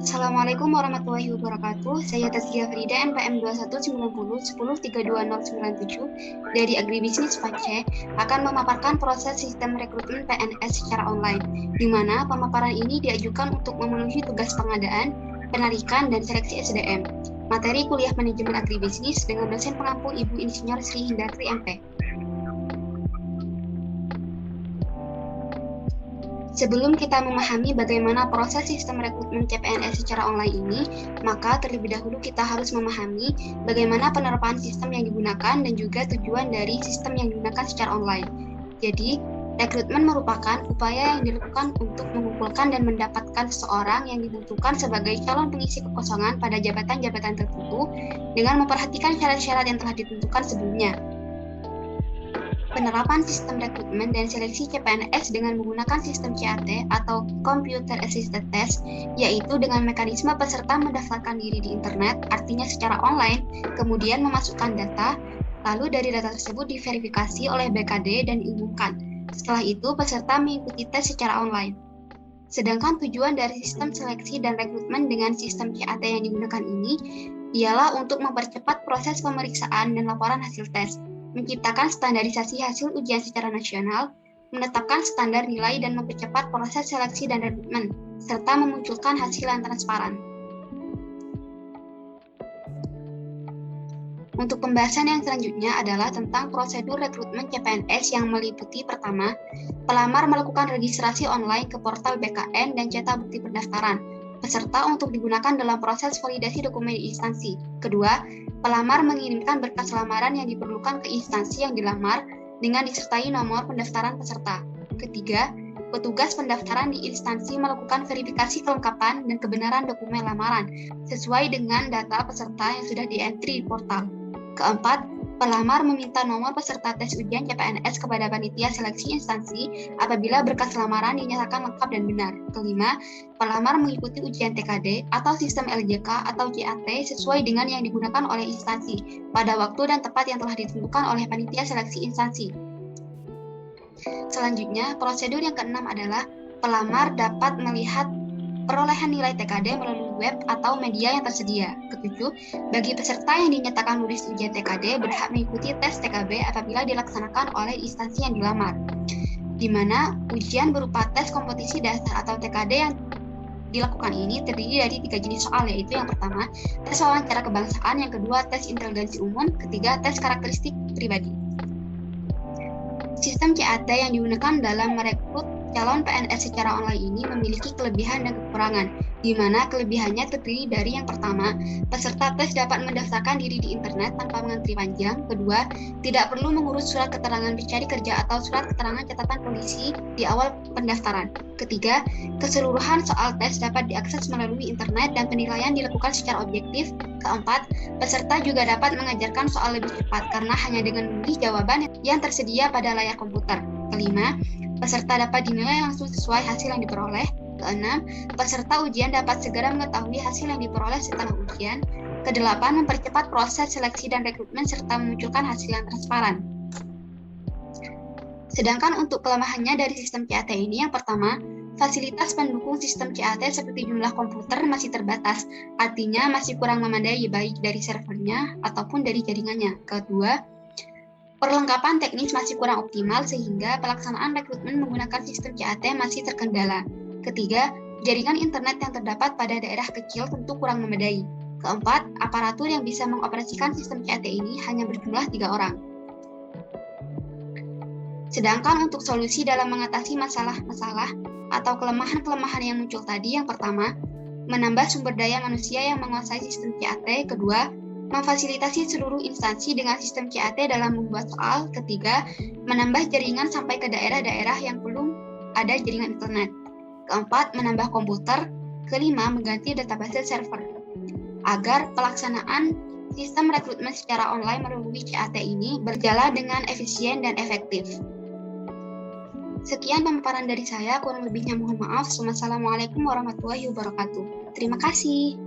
Assalamualaikum warahmatullahi wabarakatuh. Saya Tazkia Frida, NPM 2190 10320997 dari Agribisnis Pace akan memaparkan proses sistem rekrutmen PNS secara online, di mana pemaparan ini diajukan untuk memenuhi tugas pengadaan, penarikan, dan seleksi SDM. Materi kuliah manajemen agribisnis dengan dosen pengampu Ibu Insinyur Sri Hindarti MP. Sebelum kita memahami bagaimana proses sistem rekrutmen CPNS secara online ini, maka terlebih dahulu kita harus memahami bagaimana penerapan sistem yang digunakan dan juga tujuan dari sistem yang digunakan secara online. Jadi, rekrutmen merupakan upaya yang dilakukan untuk mengumpulkan dan mendapatkan seseorang yang dibutuhkan sebagai calon pengisi kekosongan pada jabatan-jabatan tertentu dengan memperhatikan syarat-syarat yang telah ditentukan sebelumnya. Penerapan sistem rekrutmen dan seleksi CPNS dengan menggunakan sistem CAT atau Computer Assisted Test, yaitu dengan mekanisme peserta mendaftarkan diri di internet, artinya secara online, kemudian memasukkan data, lalu dari data tersebut diverifikasi oleh BKD dan diumumkan. Setelah itu, peserta mengikuti tes secara online. Sedangkan tujuan dari sistem seleksi dan rekrutmen dengan sistem CAT yang digunakan ini ialah untuk mempercepat proses pemeriksaan dan laporan hasil tes, menciptakan standarisasi hasil ujian secara nasional, menetapkan standar nilai dan mempercepat proses seleksi dan rekrutmen, serta memunculkan hasil yang transparan. Untuk pembahasan yang selanjutnya adalah tentang prosedur rekrutmen CPNS yang meliputi pertama, pelamar melakukan registrasi online ke portal BKN dan cetak bukti pendaftaran, peserta untuk digunakan dalam proses validasi dokumen di instansi. Kedua, pelamar mengirimkan berkas lamaran yang diperlukan ke instansi yang dilamar dengan disertai nomor pendaftaran peserta. Ketiga, petugas pendaftaran di instansi melakukan verifikasi kelengkapan dan kebenaran dokumen lamaran sesuai dengan data peserta yang sudah di-entry di portal. Keempat, pelamar meminta nomor peserta tes ujian CPNS kepada panitia seleksi instansi apabila berkas lamaran dinyatakan lengkap dan benar. Kelima, pelamar mengikuti ujian TKD atau sistem LJK atau CAT sesuai dengan yang digunakan oleh instansi pada waktu dan tempat yang telah ditentukan oleh panitia seleksi instansi. Selanjutnya, prosedur yang keenam adalah pelamar dapat melihat perolehan nilai TKD melalui web atau media yang tersedia. Ketujuh, bagi peserta yang dinyatakan lulus ujian TKD berhak mengikuti tes TKB apabila dilaksanakan oleh instansi yang dilamar, di mana ujian berupa tes kompetisi dasar atau TKD yang dilakukan ini terdiri dari 3 jenis soal, yaitu yang pertama, tes wawancara kebangsaan, yang kedua, tes inteligensi umum, ketiga, tes karakteristik pribadi. Sistem CAT yang digunakan dalam merekrut calon PNS secara online ini memiliki kelebihan dan kekurangan, di mana kelebihannya terdiri dari yang pertama, peserta tes dapat mendaftarkan diri di internet tanpa mengantri panjang. Kedua, tidak perlu mengurus surat keterangan pencari kerja atau surat keterangan catatan polisi di awal pendaftaran. Ketiga, keseluruhan soal tes dapat diakses melalui internet dan penilaian dilakukan secara objektif. Keempat, peserta juga dapat mengajarkan soal lebih cepat karena hanya dengan memilih jawaban yang tersedia pada layar komputer. Kelima, peserta dapat dinilai langsung sesuai hasil yang diperoleh. Keenam, peserta ujian dapat segera mengetahui hasil yang diperoleh setelah ujian. Kedelapan, mempercepat proses seleksi dan rekrutmen serta memunculkan hasil yang transparan. Sedangkan untuk kelemahannya dari sistem CAT ini, yang pertama, fasilitas pendukung sistem CAT seperti jumlah komputer masih terbatas, artinya masih kurang memadai baik dari servernya ataupun dari jaringannya. Kedua, perlengkapan teknis masih kurang optimal sehingga pelaksanaan rekrutmen menggunakan sistem CAT masih terkendala. Ketiga, jaringan internet yang terdapat pada daerah kecil tentu kurang memadai. Keempat, aparatur yang bisa mengoperasikan sistem CAT ini hanya berjumlah 3 orang. Sedangkan untuk solusi dalam mengatasi masalah-masalah atau kelemahan-kelemahan yang muncul tadi, yang pertama, menambah sumber daya manusia yang menguasai sistem CAT. Kedua, memfasilitasi seluruh instansi dengan sistem CAT dalam membuat soal. Ketiga, menambah jaringan sampai ke daerah-daerah yang belum ada jaringan internet. Keempat, menambah komputer. Kelima, mengganti database server. Agar pelaksanaan sistem rekrutmen secara online melalui CAT ini berjalan dengan efisien dan efektif. Sekian pemaparan dari saya, kurang lebihnya mohon maaf. Wassalamualaikum warahmatullahi wabarakatuh. Terima kasih.